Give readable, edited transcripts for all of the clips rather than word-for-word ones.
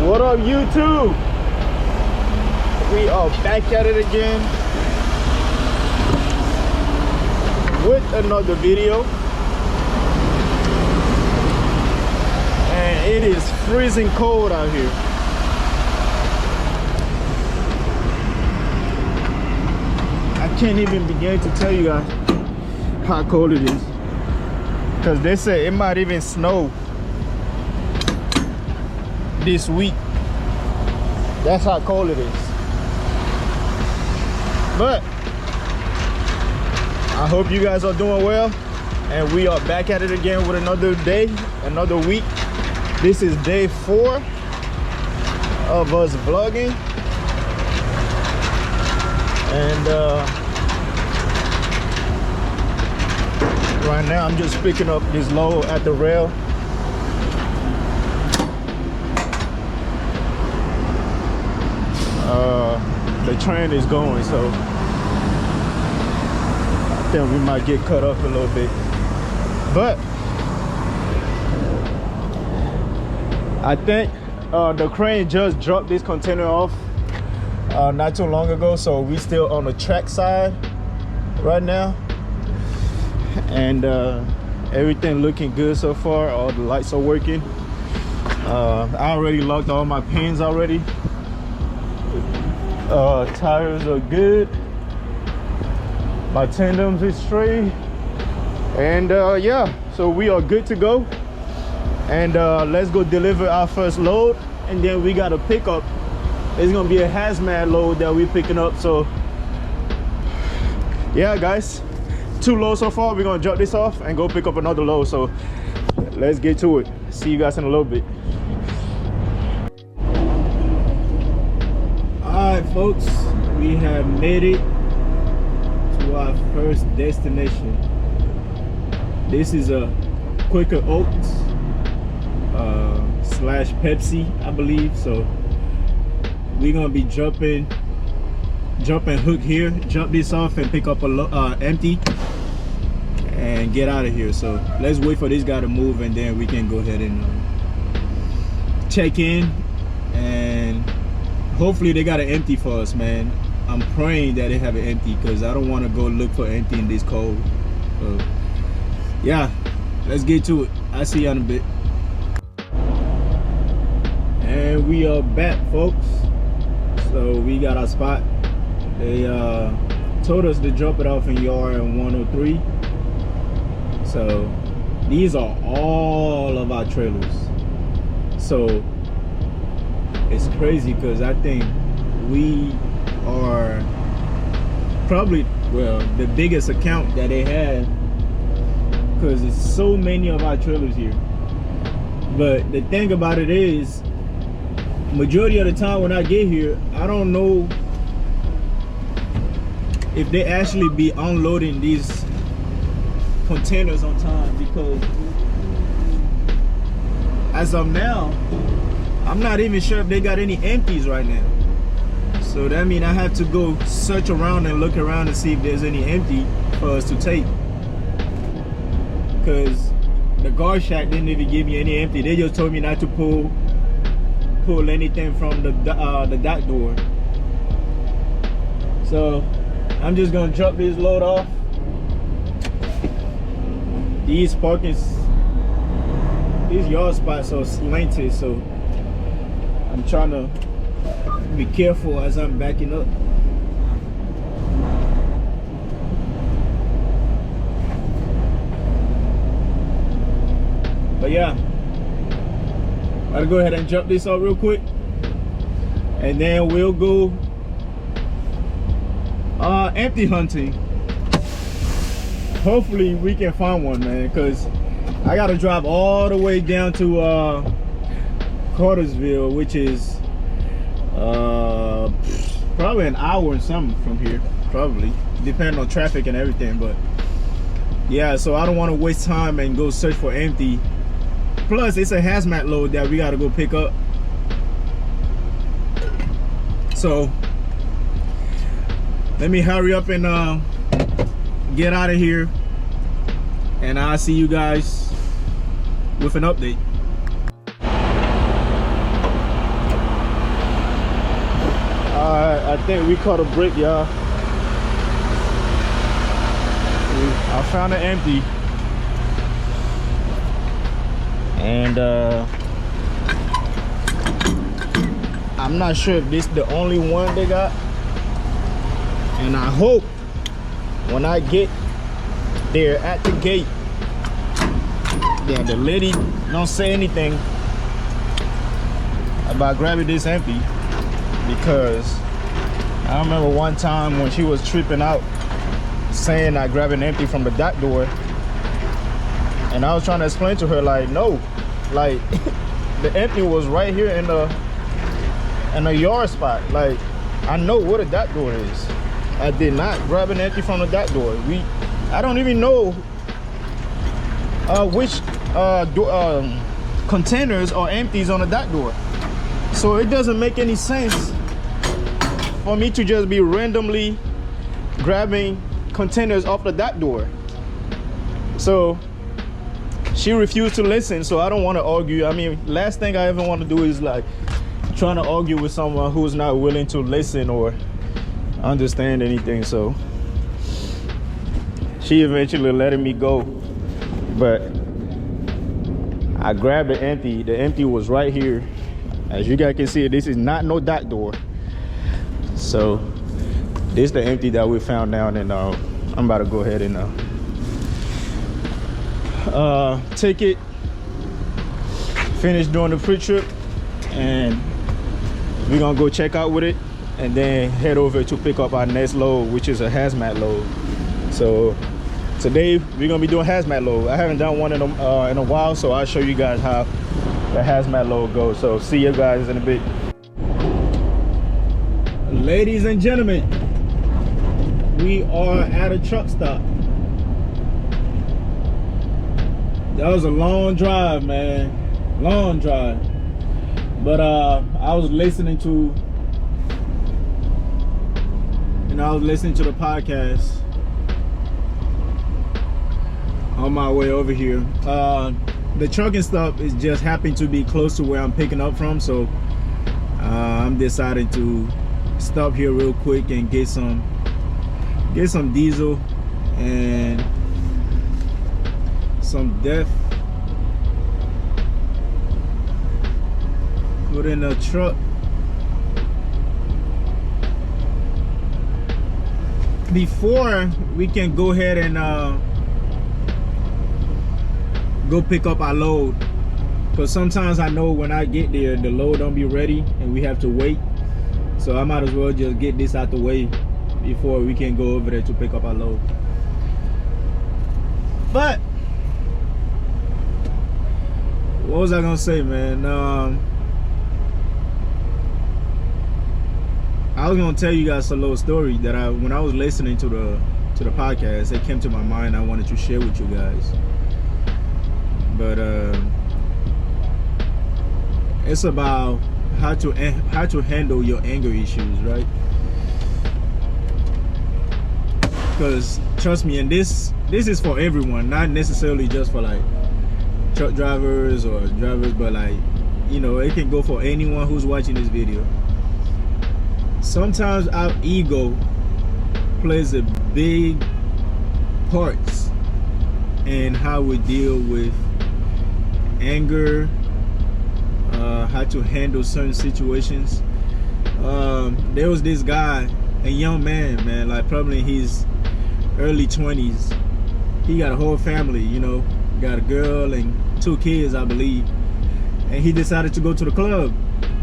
What up, YouTube? We are back at it again with another video, and it is freezing cold out here. I can't even begin to tell you guys how cold it is, because they say it might even snow this week. That's how cold it is. But I hope you guys are doing well, and we are back at it again with another day, another week. This is day 4 of us vlogging, and right now I'm just picking up this load at the rail. The train is going, so I think we might get cut up a little bit, but I think the crane just dropped this container off not too long ago, so we still on the track side right now, and everything looking good so far. All the lights are working. I already locked all my pins already. Tires are good, my tandems is straight, and yeah, so we are good to go. And let's go deliver our first load, and then we got a pickup. It's gonna be a hazmat load that we're picking up. So yeah, guys, 2 loads so far. We're gonna drop this off and go pick up another load, so let's get to it. See you guys in a little bit. Alright folks, we have made it to our first destination. This is a Quaker Oats slash Pepsi, I believe. So we're gonna be jumping hook here, jump this off and pick up a empty and get out of here. So let's wait for this guy to move, and then we can go ahead and check in, and hopefully they got an empty for us, man. I'm praying that they have an empty, because I don't want to go look for empty in this cold. So yeah, let's get to it. I'll see you in a bit. And we are back, folks. So we got our spot. They told us to drop it off in yard 103. So these are all of our trailers. So it's crazy, because I think we are probably, well, the biggest account that they have, because it's so many of our trailers here. But the thing about it is, majority of the time when I get here, I don't know if they actually be unloading these containers on time, because as of now, I'm not even sure if they got any empties right now. So that means I have to go search around and look around and see if there's any empty for us to take, because the guard shack didn't even give me any empty. They just told me not to pull anything from the dock door. So I'm just gonna drop this load off. These yard spots are slanted, so I'm trying to be careful as I'm backing up. But yeah, I'll go ahead and jump this off real quick, and then we'll go empty hunting. Hopefully we can find one, man, because I gotta drive all the way down to Cartersville, which is probably an hour and something from here, probably, depending on traffic and everything. But yeah, so I don't want to waste time and go search for empty. Plus it's a hazmat load that we got to go pick up. So let me hurry up and get out of here, and I'll see you guys with an update. I think we caught a break, y'all. I found it empty. And I'm not sure if this is the only one they got. And I hope when I get there at the gate, yeah, the lady don't say anything about grabbing this empty, because I remember one time when she was tripping out saying I grabbed an empty from the dock door, and I was trying to explain to her, like, no, like the empty was right here in the yard spot. Like, I know what a dock door is. I did not grab an empty from the dock door. I don't even know which containers are empties on the dock door. So it doesn't make any sense for me to just be randomly grabbing containers off the dock door. So she refused to listen, so I don't want to argue. I mean, last thing I ever want to do is like trying to argue with someone who's not willing to listen or understand anything. So she eventually letting me go, but I grabbed the empty. The empty was right here. As you guys can see, this is not no dock door. So this is the empty that we found down, and I'm about to go ahead and take it, finish doing the pre-trip, and we're gonna go check out with it, and then head over to pick up our next load, which is a hazmat load. So today we're gonna be doing hazmat load. I haven't done one in a while, so I'll show you guys how the hazmat load goes. So see you guys in a bit. Ladies and gentlemen, we are at a truck stop. That was a long drive, man, long drive. But I was listening to the podcast on my way over here. The trucking stop is just happened to be close to where I'm picking up from, so I'm deciding to stop here real quick and get some diesel and some def, put in a truck. Before we can go ahead and go pick up our load, because sometimes I know when I get there the load don't be ready and we have to wait. So I might as well just get this out the way before we can go over there to pick up our load. But what was I gonna say, man? I was gonna tell you guys a little story that when I was listening to the podcast, it came to my mind. I wanted to share with you guys. But it's about how to handle your anger issues, right? Because trust me, and this is for everyone, not necessarily just for like truck drivers or drivers, but like, you know, it can go for anyone who's watching this video. Sometimes our ego plays a big part in how we deal with anger, how to handle certain situations. There was this guy, a young man, like probably in his early 20s. He got a whole family, you know, got a girl and 2 kids, I believe. And he decided to go to the club,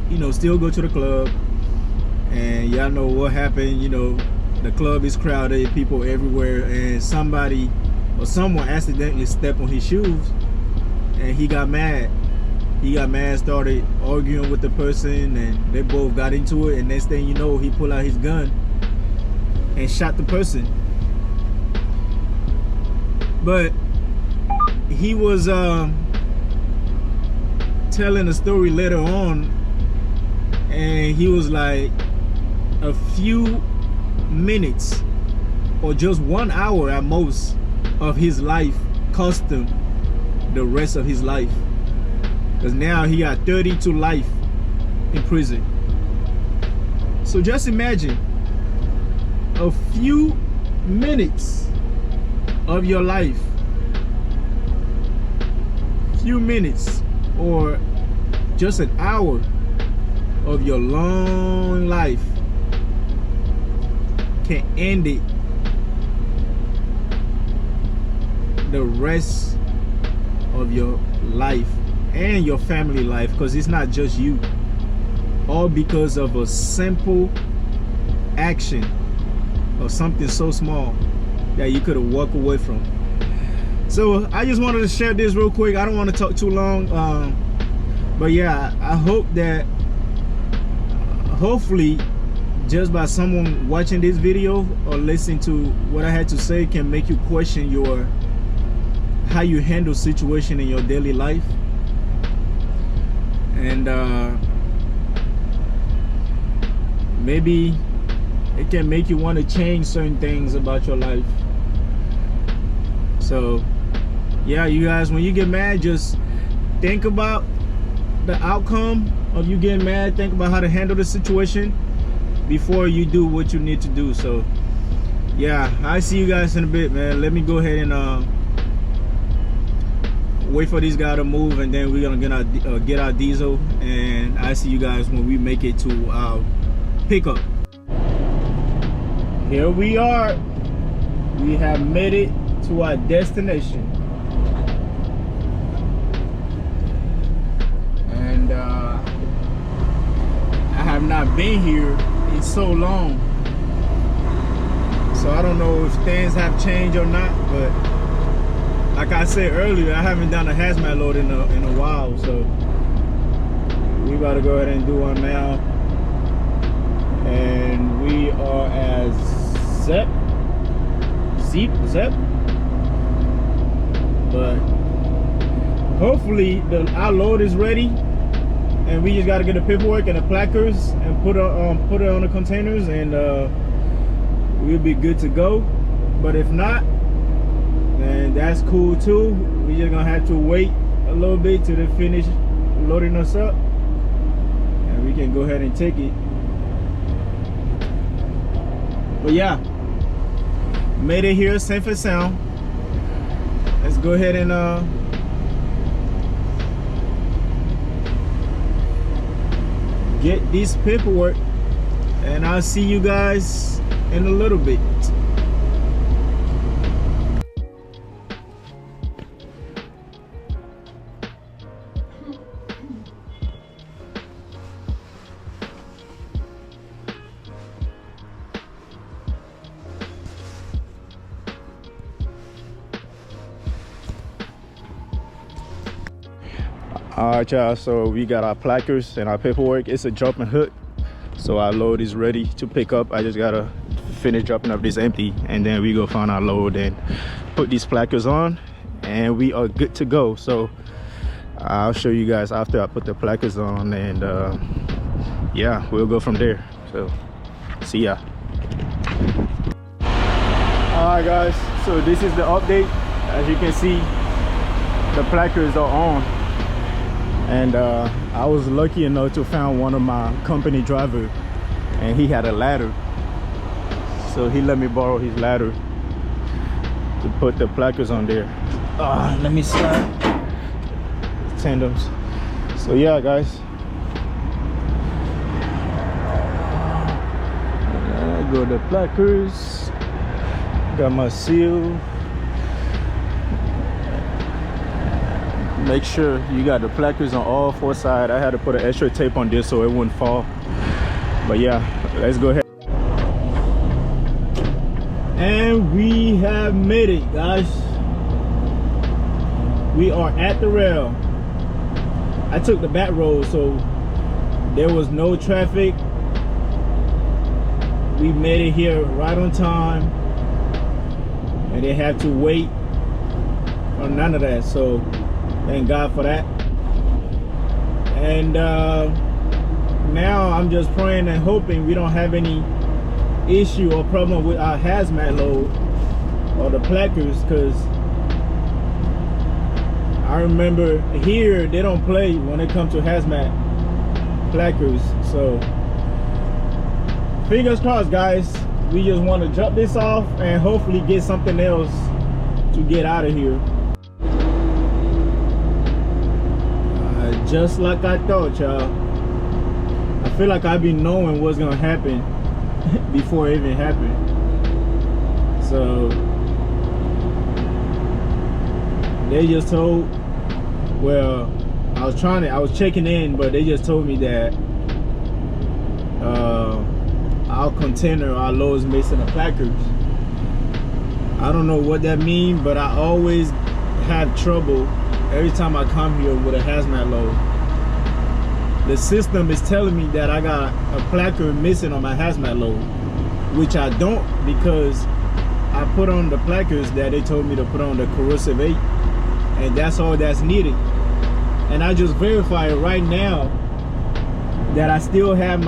you know, still go to the club. And y'all know what happened, you know, the club is crowded, people everywhere, and somebody or someone accidentally stepped on his shoes, and he got mad. Started arguing with the person, and they both got into it, and next thing you know, he pulled out his gun and shot the person. But he was telling a story later on, and he was like, a few minutes or just 1 hour at most of his life cost him the rest of his life, because now he got 30 to life in prison. So just imagine a few minutes of your life, few minutes or just an hour of your long life can end it the rest of your life and your family life, because it's not just you, all because of a simple action or something so small that you could have walked away from. So I just wanted to share this real quick. I don't want to talk too long, but yeah, I hope that hopefully just by someone watching this video or listening to what I had to say can make you question how you handle situation in your daily life, and maybe it can make you want to change certain things about your life. So yeah, you guys, when you get mad, just think about the outcome of you getting mad. Think about how to handle the situation before you do what you need to do. So yeah, I see you guys in a bit, man. Let me go ahead and wait for this guy to move, and then we're gonna get our diesel, and I see you guys when we make it to our pickup. Here we are. We have made it to our destination, and I have not been here in so long, so I don't know if things have changed or not, but like I said earlier, I haven't done a hazmat load in a while, so we about to go ahead and do one now. And we are at Zep, but hopefully our load is ready, and we just got to get the paperwork and the placards and put it on the containers, and we'll be good to go. But if not, and that's cool too. We just gonna have to wait a little bit till they finish loading us up, and we can go ahead and take it. But yeah, made it here safe and sound. Let's go ahead and get this paperwork, and I'll see you guys in a little bit. All right, y'all, so we got our placards and our paperwork. It's a jumping hook, so our load is ready to pick up. I just gotta finish dropping up this empty, and then we go find our load and put these placards on, and we are good to go. So I'll show you guys after I put the placards on, and yeah, we'll go from there. So see ya. All right, guys, so this is the update. As you can see, the placards are on. And I was lucky enough to find one of my company driver, and he had a ladder, so he let me borrow his ladder to put the placards on there. Let me slide tandems. So yeah, guys, I go the placards, got my seal. Make sure you got the placards on all four sides. I had to put an extra tape on this so it wouldn't fall. But yeah, let's go ahead. And we have made it, guys. We are at the rail. I took the back road, so there was no traffic. We made it here right on time, and they had to wait or none of that, so thank God for that. And now I'm just praying and hoping we don't have any issue or problem with our hazmat load or the placards, because I remember here they don't play when it comes to hazmat placards. So fingers crossed, guys. We just want to drop this off and hopefully get something else to get out of here. Just like I thought, y'all. I feel like I've been knowing what's gonna happen before it even happened. So they just told, well, I was checking in, but they just told me that our container, our load is missing the placards. I don't know what that means, but I always have trouble every time I come here with a hazmat load. The system is telling me that I got a placard missing on my hazmat load, which I don't, because I put on the placards that they told me to put on the corrosive 8, and that's all that's needed. And I just verified right now that I still have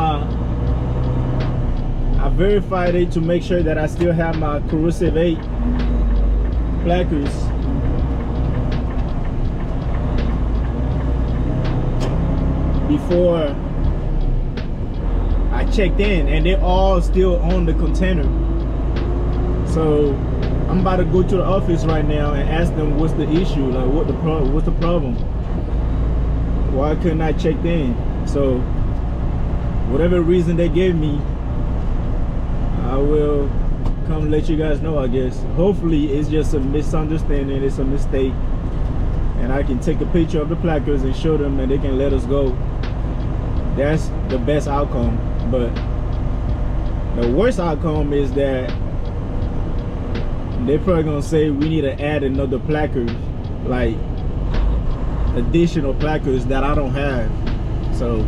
I verified it to make sure that I still have my corrosive 8 placards. Before I checked in, and they're all still on the container. So I'm about to go to the office right now and ask them what's the issue, like what's the problem, why couldn't I check in. So whatever reason they gave me, I will come let you guys know, I guess. Hopefully it's just a misunderstanding, it's a mistake, and I can take a picture of the placards and show them and they can let us go. That's the best outcome. But the worst outcome is that they're probably gonna say we need to add another placard, like additional placards that I don't have. So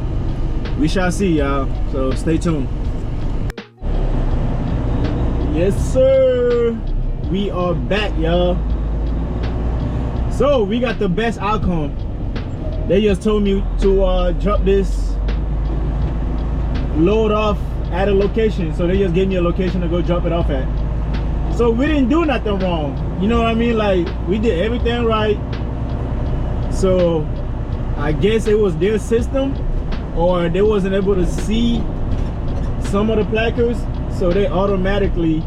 we shall see, y'all. So stay tuned. Yes sir, we are back, y'all. So we got the best outcome. They just told me to drop this load off at a location. So they just gave me a location to go drop it off at. So we didn't do nothing wrong, you know what I mean? Like, we did everything right. So I guess it was their system, or they wasn't able to see some of the placards, so they automatically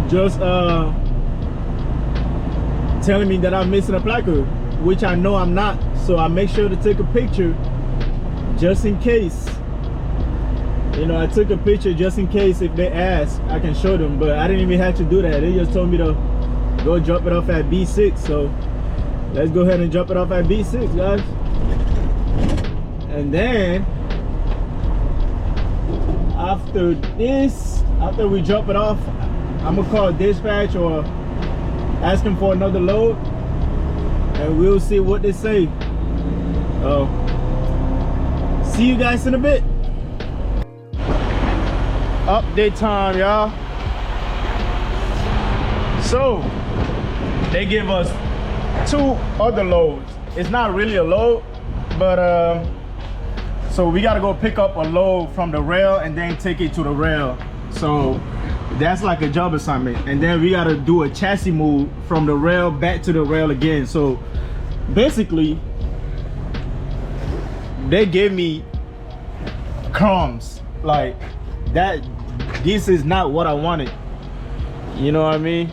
just telling me that I'm missing a placard, which I know I'm not. So I make sure to take a picture just in case. You know, I took a picture just in case if they ask, I can show them. But I didn't even have to do that. They just told me to go drop it off at B6. So let's go ahead and drop it off at B6, guys. And then after this, after we drop it off, I'm gonna call dispatch or ask them for another load, and we'll see what they say. See you guys in a bit. Update time, y'all. So they give us 2 other loads. It's not really a load, but so we gotta go pick up a load from the rail and then take it to the rail. So that's like a job assignment, and then we gotta do a chassis move from the rail back to the rail again. So basically they gave me crumbs like that. This is not what I wanted, you know what I mean?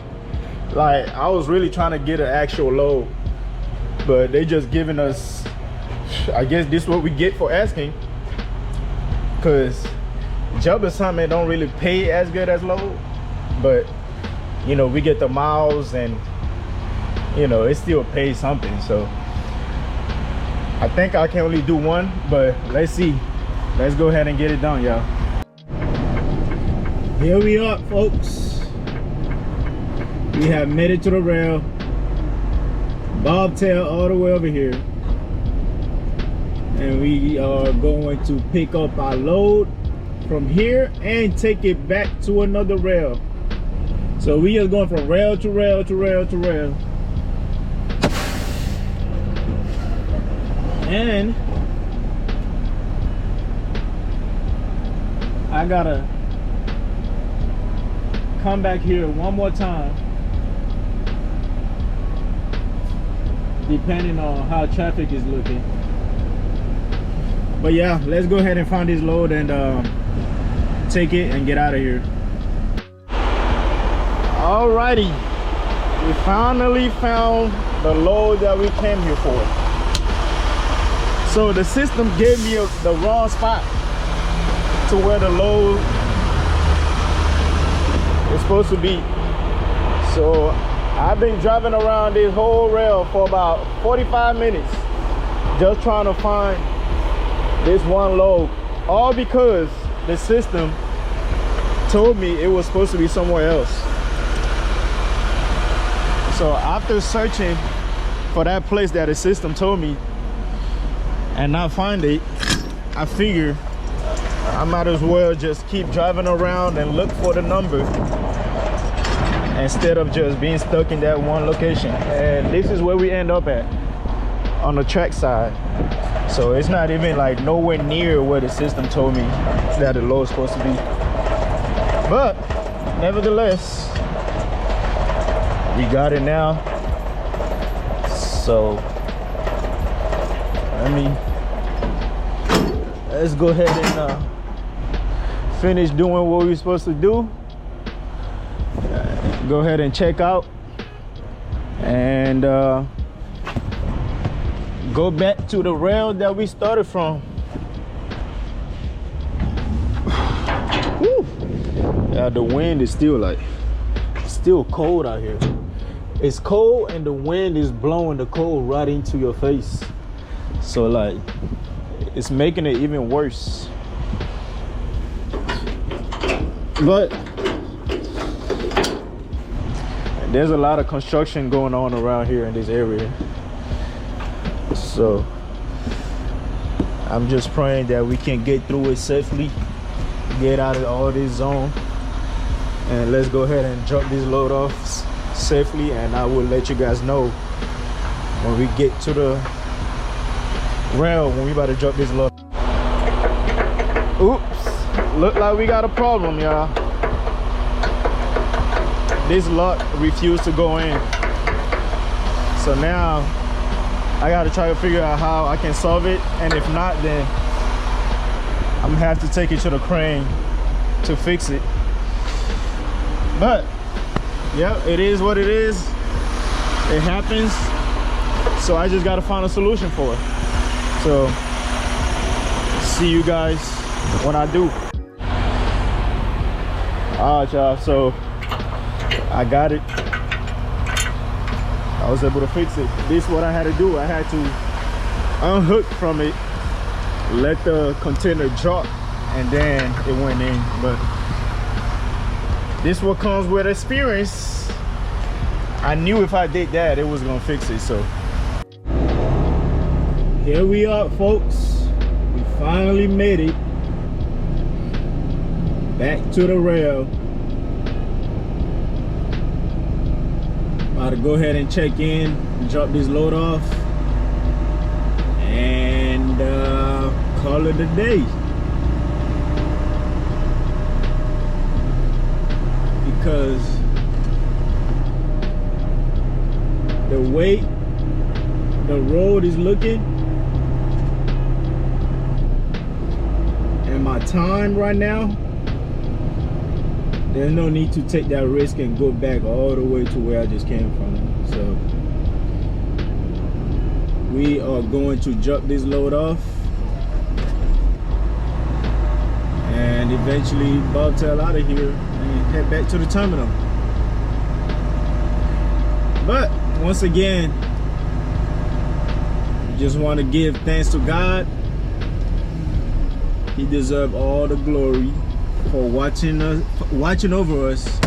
Like, I was really trying to get an actual load, but they just giving us, I guess this is what we get for asking, because job assignment don't really pay as good as load, but you know, we get the miles and you know, it still pays something. So I think I can only do one, but let's see. Let's go ahead and get it done, y'all. Here we are, folks. We have made it to the rail. Bobtail all the way over here. And we are going to pick up our load from here and take it back to another rail. So we just going from rail to rail to rail to rail. And I gotta come back here one more time, depending on how traffic is looking. But yeah, let's go ahead and find this load and take it and get out of here. Alrighty, we finally found the load that we came here for. So the system gave me the wrong spot to where the load is supposed to be. So I've been driving around this whole rail for about 45 minutes just trying to find this one load, all because the system told me it was supposed to be somewhere else. So after searching for that place that the system told me and not find it, I figure I might as well just keep driving around and look for the number instead of just being stuck in that one location. And this is where we end up at, on the track side. So it's not even like nowhere near where the system told me that the load is supposed to be. But nevertheless, we got it now. So let's go ahead and finish doing what we're supposed to do. Go ahead and check out and go back to the rail that we started from. Woo. Yeah, the wind is still cold out here. It's cold and the wind is blowing the cold right into your face. So like, it's making it even worse. But there's a lot of construction going on around here in this area. So I'm just praying that we can get through it safely, get out of all this zone, and let's go ahead and drop this load off safely. And I will let you guys know when we get to the rail, when we about to drop this load. Oops, look like we got a problem, y'all. This lock refused to go in, so now I gotta try to figure out how I can solve it. And if not, then I'm gonna have to take it to the crane to fix it. But yeah, it is what it is. It happens. So I just gotta find a solution for it. So see you guys when I do. All right, y'all, so I got it. I was able to fix it. This is what I had to do. I had to unhook from it, let the container drop, and then it went in. But this is what comes with experience. I knew if I did that, it was gonna fix it. So here we are, folks. We finally made it back to the rail. About to go ahead and check in, drop this load off, and call it a day. Because the way the road is looking and my time right now, there's no need to take that risk and go back all the way to where I just came from. So we are going to drop this load off and eventually bobtail out of here and head back to the terminal. But once again, just want to give thanks to God. He deserves all the glory for watching over us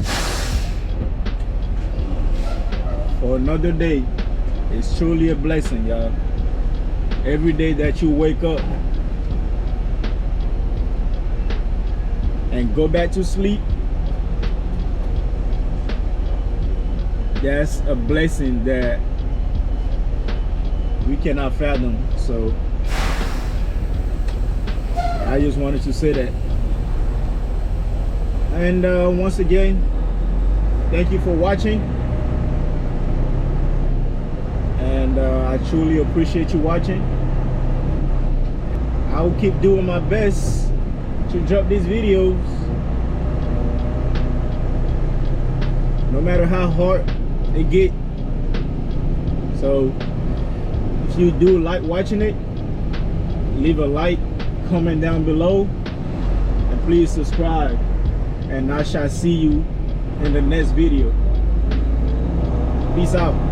for another day. It's truly a blessing, y'all. Every day that you wake up and go back to sleep, that's a blessing that we cannot fathom. So I just wanted to say that. And once again, thank you for watching, and I truly appreciate you watching. I will keep doing my best to drop these videos, no matter how hard it get. So if you do like watching it, leave a like, comment down below, and please subscribe, and I shall see you in the next video. Peace out.